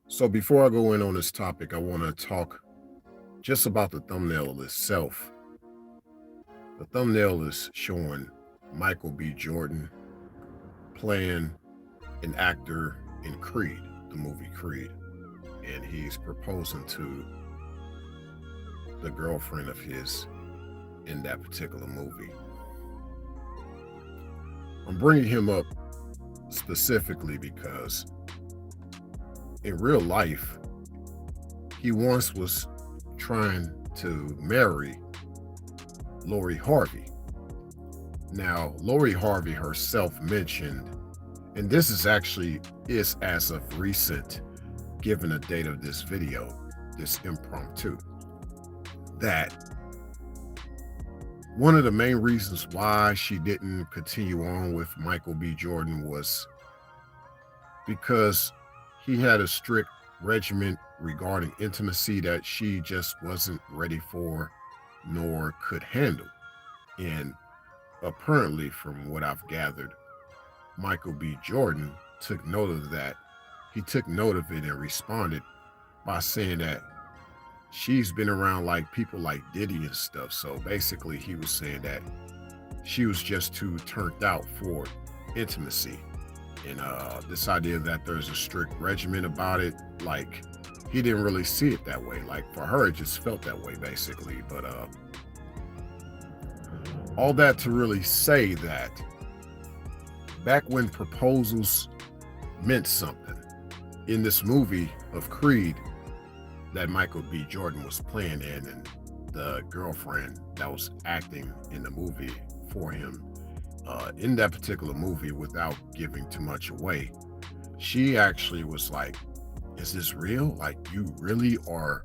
So before I go in on this topic, I want to talk just about the thumbnail itself. The thumbnail is showing Michael B. Jordan playing an actor in Creed, the movie Creed, and he's proposing to the girlfriend of his in that particular movie. I'm bringing him up specifically because in real life, he once was trying to marry Lori Harvey. Now, Lori Harvey herself mentioned, and this is as of recent, given the date of this video, this impromptu, that one of the main reasons why she didn't continue on with Michael B. Jordan was because he had a strict regimen regarding intimacy that she just wasn't ready for nor could handle. And apparently, from what I've gathered, Michael B. Jordan took note of that. He took note of it and responded by saying that she's been around like people like Diddy and stuff. So basically, he was saying that she was just too turned out for intimacy. And this idea that there's a strict regimen about it, like he didn't really see it that way. Like for her, it just felt that way basically. But all that to really say that back when proposals meant something, in this movie of Creed that Michael B. Jordan was playing in, and the girlfriend that was acting in the movie for him, in that particular movie, without giving too much away, she actually was like, is this real? Like, you really are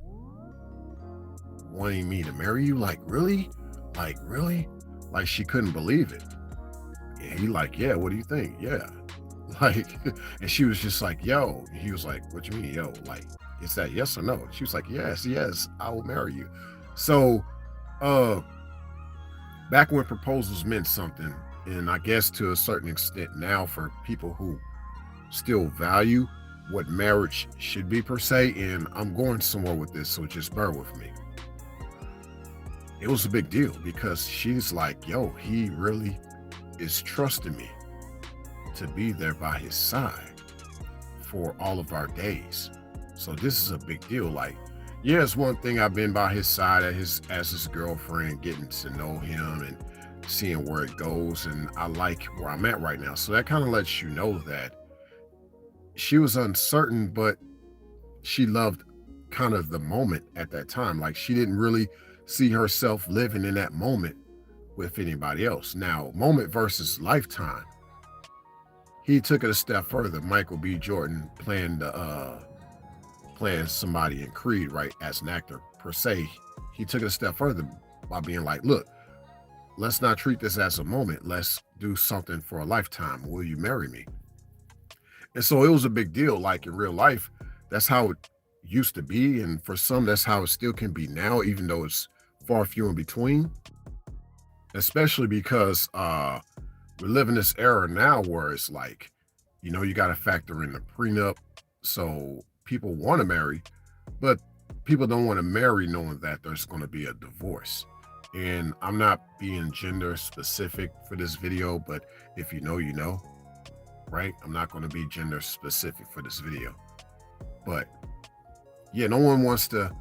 wanting me to marry you? Like, really? Like, really? Like, she couldn't believe it. And he like, yeah, what do you think? Yeah. Like, and she was just like, yo. He was like, what you mean, yo? Like, is that yes or no? She was like, yes, yes, I will marry you. So, uh, back when proposals meant something, and I guess to a certain extent now for people who still value what marriage should be per se, and I'm going somewhere with this, so just bear with me. It was a big deal because she's like, yo, he really is trusting me to be there by his side for all of our days. So this is a big deal. Like, yeah, it's one thing I've been by his side as his girlfriend, getting to know him and seeing where it goes, and I like where I'm at right now. So that kind of lets you know that she was uncertain, but she loved kind of the moment at that time. Like she didn't really see herself living in that moment with anybody else. Now, moment versus lifetime. He took it a step further. Michael B. Jordan playing somebody in Creed, right, as an actor per se. He took it a step further by being like, look, let's not treat this as a moment. Let's do something for a lifetime. Will you marry me? And so it was a big deal. Like in real life, that's how it used to be. And for some, that's how it still can be now, even though it's far few in between. Especially because we live in this era now where it's like, you got to factor in the prenup. So people want to marry, but people don't want to marry knowing that there's going to be a divorce. And I'm not being gender specific for this video, but if you know, you know, right? I'm not going to be gender specific for this video. But yeah, no one wants to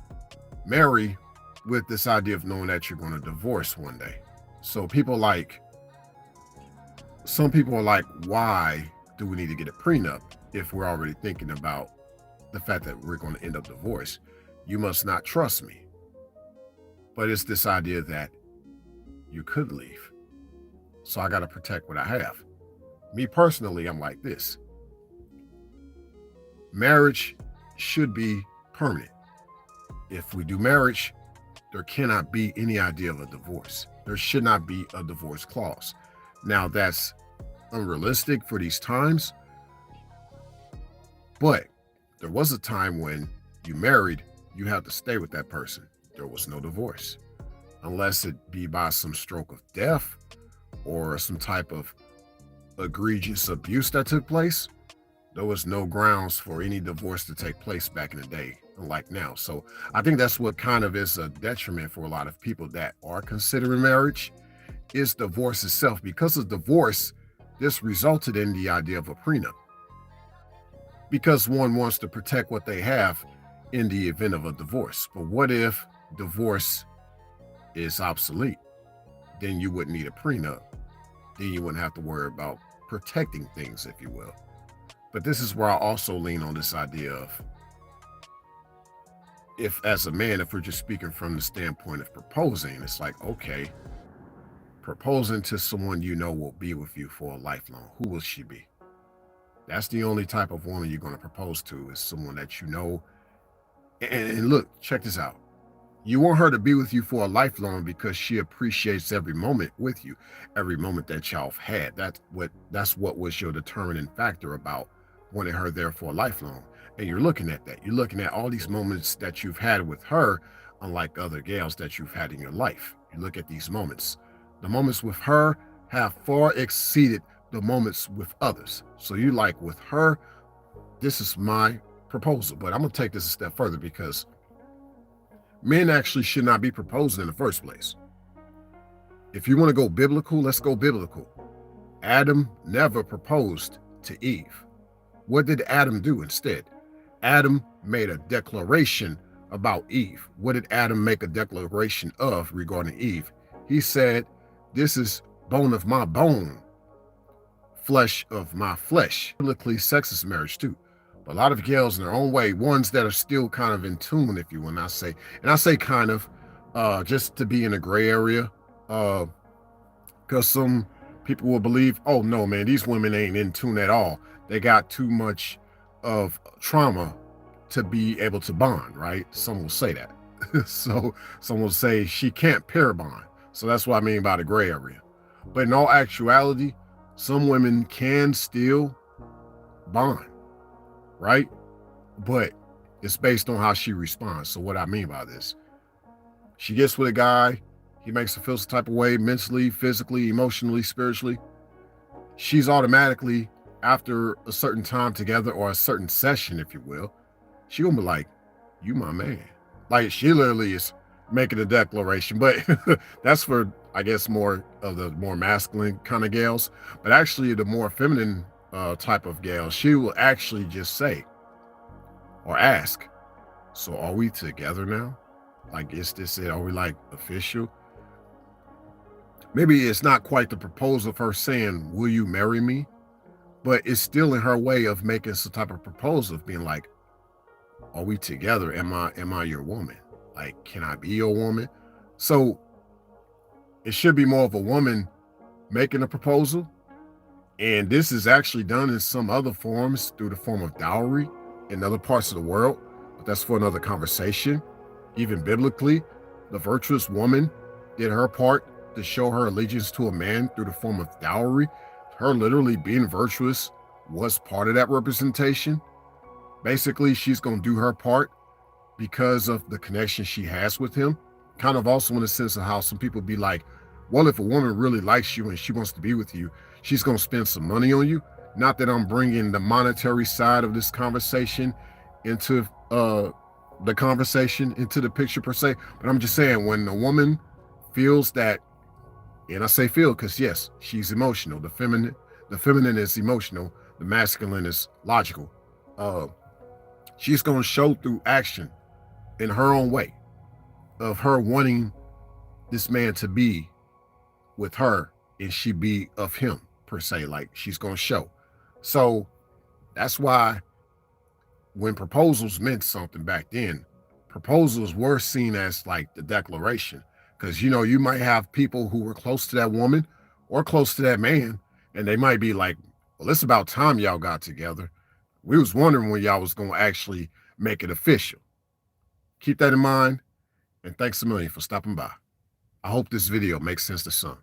marry with this idea of knowing that you're going to divorce one day. So some people are like, why do we need to get a prenup if we're already thinking about the fact that we're going to end up divorced? You must not trust me. But it's this idea that you could leave. So I got to protect what I have. Me personally, I'm like this. Marriage should be permanent. If we do marriage, there cannot be any idea of a divorce. There should not be a divorce clause. Now, that's unrealistic for these times, but there was a time when you married, you had to stay with that person. There was no divorce, unless it be by some stroke of death or some type of egregious abuse that took place. There was no grounds for any divorce to take place back in the day, unlike now. So I think that's what kind of is a detriment for a lot of people that are considering marriage is divorce itself. Because of divorce, this resulted in the idea of a prenup. Because one wants to protect what they have in the event of a divorce. But what if divorce is obsolete? Then you wouldn't need a prenup. Then you wouldn't have to worry about protecting things, if you will. But this is where I also lean on this idea of, if as a man, if we're just speaking from the standpoint of proposing, it's like, okay, proposing to someone you know will be with you for a lifelong. Who will she be? That's the only type of woman you're going to propose to, is someone that you know. And look, check this out. You want her to be with you for a lifelong because she appreciates every moment with you, every moment that y'all have had. That's what was your determining factor about wanting her there for a lifelong. And you're looking at that. You're looking at all these moments that you've had with her, unlike other gals that you've had in your life. You look at these moments. The moments with her have far exceeded the moments with others. So you like, with her, this is my proposal. But I'm going to take this a step further, because men actually should not be proposing in the first place. If you want to go biblical, let's go biblical. Adam never proposed to Eve. What did Adam do instead? Adam made a declaration about Eve. What did Adam make a declaration of regarding Eve? He said, this is bone of my bone, flesh of my flesh. Biblically, sex is marriage too. But a lot of gals in their own way, ones that are still kind of in tune, if you will, and I say kind of, just to be in a gray area, because some people will believe, oh no, man, these women ain't in tune at all. They got too much of trauma to be able to bond, right? Some will say that. So some will say she can't pair bond. So that's what I mean by the gray area. But in all actuality, some women can still bond, right? But it's based on how she responds. So what I mean by this, she gets with a guy, he makes her feel some type of way, mentally, physically, emotionally, spiritually. She's automatically, after a certain time together, or a certain session, if you will, she gonna be like, you my man. Like, she literally is making a declaration. But that's for, I guess, more of the more masculine kind of gals. But actually the more feminine type of gal, she will actually just say or ask, so are we together now? Like, is this it? Are we like official? Maybe it's not quite the proposal of her saying, will you marry me? But it's still in her way of making some type of proposal, of being like, are we together? Am I your woman? Like, can I be your woman? So it should be more of a woman making a proposal. And this is actually done in some other forms, through the form of dowry in other parts of the world. But that's for another conversation. Even biblically, the virtuous woman did her part to show her allegiance to a man through the form of dowry. Her literally being virtuous was part of that representation. Basically, she's going to do her part because of the connection she has with him. Kind of also in the sense of how some people be like, well, if a woman really likes you and she wants to be with you, she's going to spend some money on you. Not that I'm bringing the monetary side of this conversation into the conversation, into the picture per se, but I'm just saying, when a woman feels that, and I say feel because yes, she's emotional. The feminine is emotional. The masculine is logical. She's going to show through action in her own way of her wanting this man to be with her, and she be of him per se. Like, she's going to show. So that's why when proposals meant something back then, proposals were seen as like the declaration. Because, you might have people who were close to that woman or close to that man, and they might be like, well, it's about time y'all got together. We was wondering when y'all was going to actually make it official. Keep that in mind, and thanks a million for stopping by. I hope this video makes sense to some.